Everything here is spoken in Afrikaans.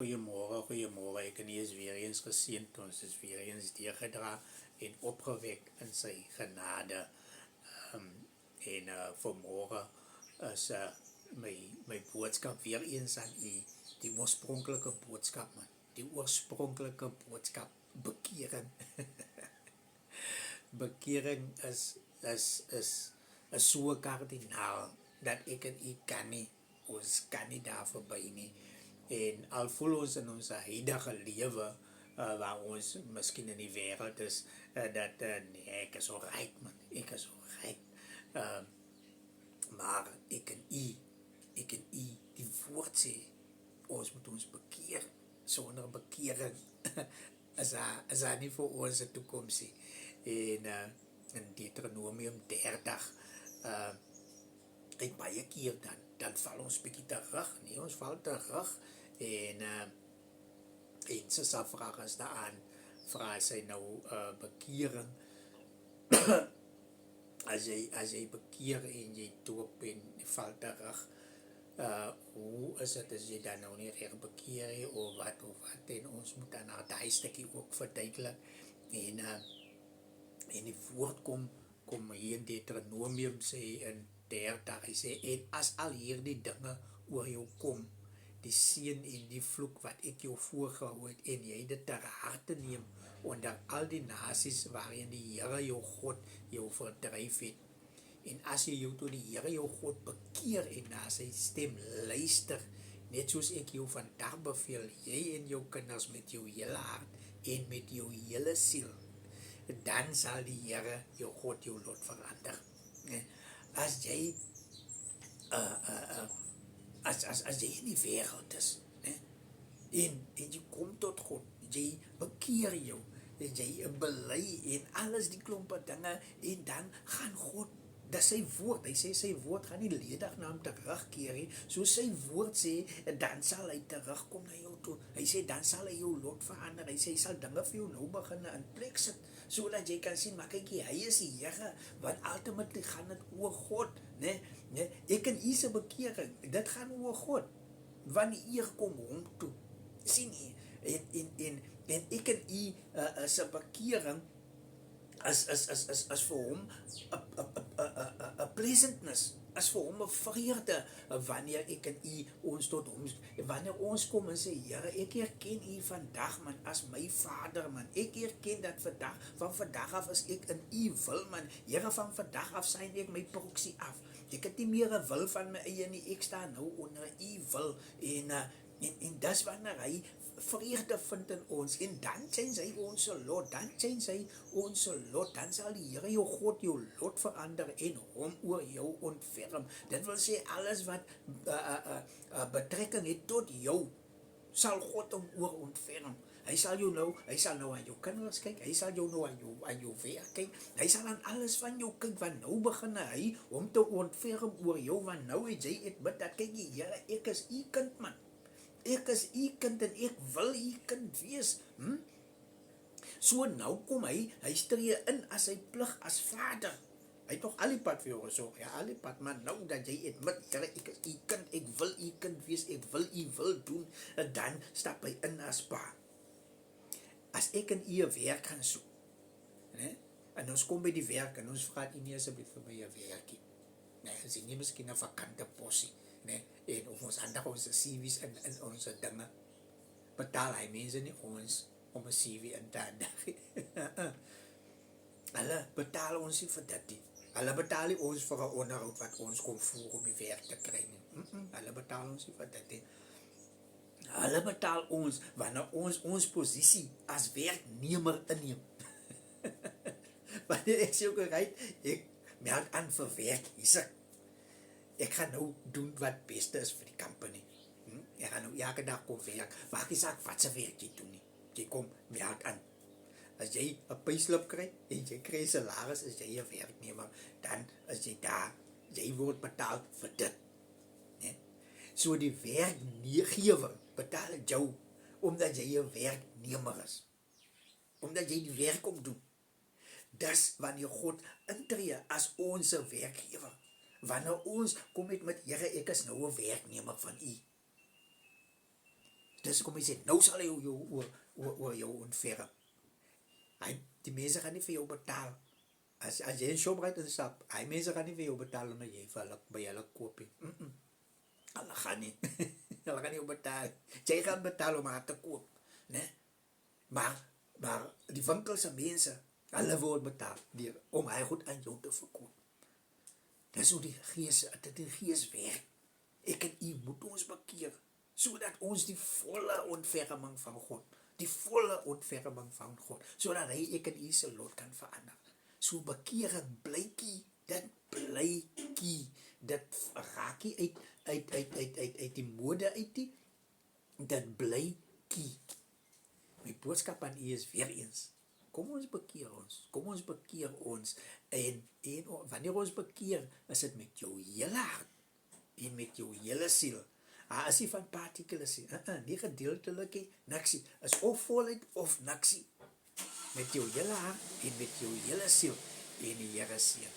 Goeiemôre, ek en u is weer eens geseënd, ons is weer eens deurgedra en opgewek in sy genade. Um, Vanmôre is my boodskap weer eens aan u, die oorspronklike boodskap man, die oorspronklike boodskap, bekering. Bekering is so kardinaal, dat ek en u kan nie, ons kan nie daar verby nie. En al voel ons in ons huidige lewe, waar ons miskien in die wêreld is, dat nee, ek is alright man, ek is alright. Maar ek en u, die woord sê, ons moet ons bekeer. Sonder bekering is daar nie vir ons 'n toekoms nie. En in Deuteronomium 30, en baie keer dan val ons bietjie terug, nee, ons val terug, en sy vraag is daaraan, vra sy nou bekering, as jy bekeer en jy doop en jy val terug, hoe is het as jy dan nou nie reg bekeer nie, of wat, en ons moet dan daai stukkie ook verduidelik, en die woord kom hier in Deuteronomium sê in 30, hy sê, en as al hierdie dinge oor jou kom, die seën en die vloek wat ek jou voorgehou het, en jy dit ter harte neem, onder al die nasies waarin die Here jou God jou verdryf het, en as jy jou tot die Here jou God bekeer en na sy stem luister, net soos ek jou vandag beveel, jy en jou kinders met jou hele hart en met jou hele siel, dan sal die Here jou God jou lot verander. As jy as jy in die wêreld is, en jy kom tot God, jy bekeer jou, en jy bely en alles die klompe dinge, en dan gaan God, dis sy woord, hy sê sy woord gaan nie ledig na hom terugkeer nie, so sy woord sê, dan sal hy terugkom na jou toe, hy sê dan sal hy jou lot verander, hy sê hy sal dinge vir jou nou begin in plek sit, so dat jy kan sien, maar kykie, hy is die Here, want ultimately gaan dit oor God, ek en u se bekering, dit gaan oor God, want die eer kom hom toe, sien jy, en ek en u se bekering, as vir hom a pleasantness, as vir hom 'n vreugde, wanneer ek en u ons tot hom, wanneer ons kom en sê, Here, ek erken u vandag man, as my Vader man, ek erken dat van vandag af is ek in u wil man, Here, van vandag af sign ek my proxy af, ek het nie meer 'n wil van my eie nie, ek staan nou onder u wil, en dis wanneer hy vreugde vind in ons, en dan change hy ons lot, dan sal die Here jou God jou lot verander, en hom oor jou ontferm, dit wil sê, alles wat betrekking het tot jou, sal God hom oor ontferm, hy sal nou aan jou kinders kyk, hy sal jou nou aan jou werk kyk, hy sal aan alles van jou kyk, want nou begin hy om te ontferm oor jou, want nou het jy admit dat, kyk die Here, ek is u kind man, ek is u kind en ek wil u kind wees. So nou kom hy stree in as sy plig as vader. Hy het nog al die pad vir jou gesorg, ja, al die pad, maar nou dat jy admit, Here, ek is u kind, ek wil u kind wees, ek wil u wil doen, en dan stap hy in as pa. As ek en u 'n werk gaan soek, en ons kom by die werk, en ons vra u nie asseblief vir my 'n werkie, as jy nie miskien 'n vakante posie, en of ons handig ons CV's in ons dinge, betaal hy mense nie ons om 'n CV in te handig. Hulle betaal ons nie vir dit nie. Hulle betaal nie ons vir 'n onderhoud wat ons kom voer om die werk te kry nie. Hulle betaal ons nie vir dit nie. Hulle betaal ons wanneer ons posisie as werknemer inneem. Wanneer ek sê ek meld aan vir werk, ek gaan nou doen wat beste is vir die company. Ek gaan nou elke dag kom werk, maak nie saak wat se werk jy doen nie. Jy kom meld aan. As jy 'n payslip kry, en jy kry salaris, as jy 'n werknemer, dan as jy daar, jy word betaal vir dit. So die werkgewer betaal jou, omdat jy 'n werknemer is. Omdat jy die werk kom doen. Dis wanneer God intree as ons werkgewer. Wanneer ons kom met Here, ek is nou 'n werknemer van u. dis kom hy sê, nou sal hy oor jou ontferm. Die mense gaan nie vir jou betaal. As jy in Shoprite instap, hy mense gaan nie vir jou betaal omdat jy vir hulle by hulle koop nie. Hulle gaan nie. Hulle gaan nie jou betaal. Jy gaan betaal om haar te koop, né? Maar die winkelse mense, hulle word betaal om hy goed aan jou te verkoop. Dis hoe die gees werk. Ek en u moet ons bekeer, sodat ons die volle ontferming van God, sodat hy ek en u se lot kan verander. So bekering blykie, dit raakie uit die mode uit die, dit blykie. My boodskap aan u is weer eens, kom ons bekeer ons, en wanneer ons bekeer, is dit met jou hele hart, en met jou hele siel. As jy van partikels sê, nie gedeeltelik, niksie, is of voluit of niksie, met jou hele hart, en met jou hele siel, en die Here seën.